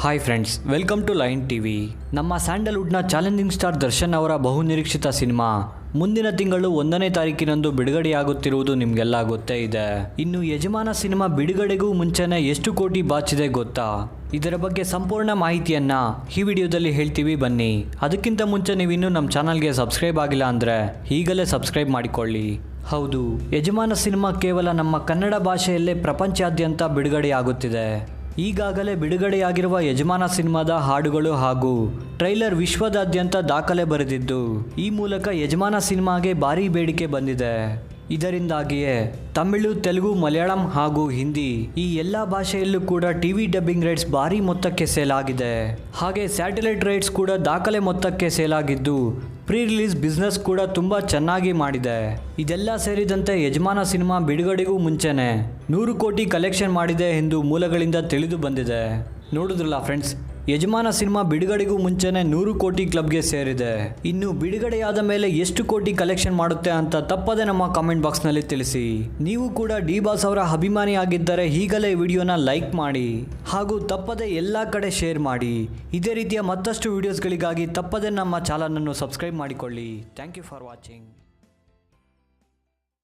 Hi friends, welcome to line TV. ನಮ್ಮ ಸ್ಯಾಂಡಲ್ವುಡ್ನ challenging star Darshan ಅವರ ಬಹುನಿರೀಕ್ಷಿತ ಸಿನಿಮಾ ಮುಂದಿನ ತಿಂಗಳು 1ನೇ ತಾರೀಕಿನಂದು ಬಿಡುಗಡೆಯಾಗುತ್ತಿರುವುದು ನಿಮಗೆಲ್ಲ ಗೊತ್ತೇ ಇದೆ. ಇನ್ನು ಯಜಮಾನ ಸಿನಿಮಾ ಬಿಡುಗಡೆಗೂ ಮುಂಚೆನೇ ಎಷ್ಟು ಕೋಟಿ ಬಾಚಿದೆ ಗೊತ್ತಾ? ಇದರ ಬಗ್ಗೆ ಸಂಪೂರ್ಣ ಮಾಹಿತಿಯನ್ನ ಈ ವಿಡಿಯೋದಲ್ಲಿ ಹೇಳ್ತೀವಿ, ಬನ್ನಿ. ಅದಕ್ಕಿಂತ ಮುಂಚೆ ನೀವಿನ್ನೂ ನಮ್ಮ ಚಾನಲ್ಗೆ ಸಬ್ಸ್ಕ್ರೈಬ್ ಆಗಿಲ್ಲ ಅಂದರೆ ಈಗಲೇ ಸಬ್ಸ್ಕ್ರೈಬ್ ಮಾಡಿಕೊಳ್ಳಿ. ಹೌದು, ಯಜಮಾನ ಸಿನಿಮಾ ಕೇವಲ ನಮ್ಮ ಕನ್ನಡ ಭಾಷೆಯಲ್ಲೇ ಪ್ರಪಂಚಾದ್ಯಂತ ಬಿಡುಗಡೆಯಾಗುತ್ತಿದೆ. ಈಗಾಗಲೇ ಬಿಡುಗಡೆಯಾಗಿರುವ ಯಜಮಾನ ಸಿನಿಮಾದ ಹಾಡುಗಳು ಹಾಗೂ ಟ್ರೈಲರ್ ವಿಶ್ವದಾದ್ಯಂತ ದಾಖಲೆ ಬರೆದಿದ್ದು, ಈ ಮೂಲಕ ಯಜಮಾನ ಸಿನಿಮಾಗೆ ಭಾರೀ ಬೇಡಿಕೆ ಬಂದಿದೆ. ಇದರಿಂದಾಗಿಯೇ ತಮಿಳು, ತೆಲುಗು, ಮಲಯಾಳಂ ಹಾಗೂ ಹಿಂದಿ ಈ ಎಲ್ಲ ಭಾಷೆಯಲ್ಲೂ ಕೂಡ ಟಿವಿ ಡಬ್ಬಿಂಗ್ ರೈಟ್ಸ್ ಭಾರೀ ಮೊತ್ತಕ್ಕೆ ಸೇಲ್ ಆಗಿದೆ. ಹಾಗೆ ಸ್ಯಾಟಲೈಟ್ ರೈಟ್ಸ್ ಕೂಡ ದಾಖಲೆ ಮೊತ್ತಕ್ಕೆ ಸೇಲ್ ಆಗಿದ್ದು, ಪ್ರೀ ರಿಲೀಸ್ ಬಿಸ್ನೆಸ್ ಕೂಡ ತುಂಬ ಚೆನ್ನಾಗಿ ಮಾಡಿದೆ. ಇದೆಲ್ಲ ಸೇರಿದಂತೆ ಯಜಮಾನ ಸಿನಿಮಾ ಬಿಡುಗಡೆಗೂ ಮುಂಚೆನೆ 100 ಕೋಟಿ ಕಲೆಕ್ಷನ್ ಮಾಡಿದೆ ಎಂದು ಮೂಲಗಳಿಂದ ತಿಳಿದು ಬಂದಿದೆ. ನೋಡಿದ್ರಲ್ಲ ಫ್ರೆಂಡ್ಸ್, ಯಜಮಾನ ಸಿನಿಮಾ ಬಿಡುಗಡೆಗೂ ಮುಂಚೆನೆ 100 ಕೋಟಿ ಕ್ಲಬ್ಗೆ ಸೇರಿದೆ. ಇನ್ನು ಬಿಡುಗಡೆಯಾದ ಮೇಲೆ ಎಷ್ಟು ಕೋಟಿ ಕಲೆಕ್ಷನ್ ಮಾಡುತ್ತೆ ಅಂತ ತಪ್ಪದೆ ನಮ್ಮ ಕಾಮೆಂಟ್ ಬಾಕ್ಸ್ನಲ್ಲಿ ತಿಳಿಸಿ. ನೀವು ಕೂಡ ಡಿ ಬಾಸ್ ಅವರ ಅಭಿಮಾನಿ ಆಗಿದ್ದರೆ ಈಗಲೇ ವಿಡಿಯೋನ ಲೈಕ್ ಮಾಡಿ ಹಾಗೂ ತಪ್ಪದೆ ಎಲ್ಲ ಕಡೆ ಶೇರ್ ಮಾಡಿ. ಇದೇ ರೀತಿಯ ಮತ್ತಷ್ಟು ವಿಡಿಯೋಸ್ಗಳಿಗಾಗಿ ತಪ್ಪದೆ ನಮ್ಮ ಚಾನಲನ್ನು ಸಬ್ಸ್ಕ್ರೈಬ್ ಮಾಡಿಕೊಳ್ಳಿ. Thank you for watching.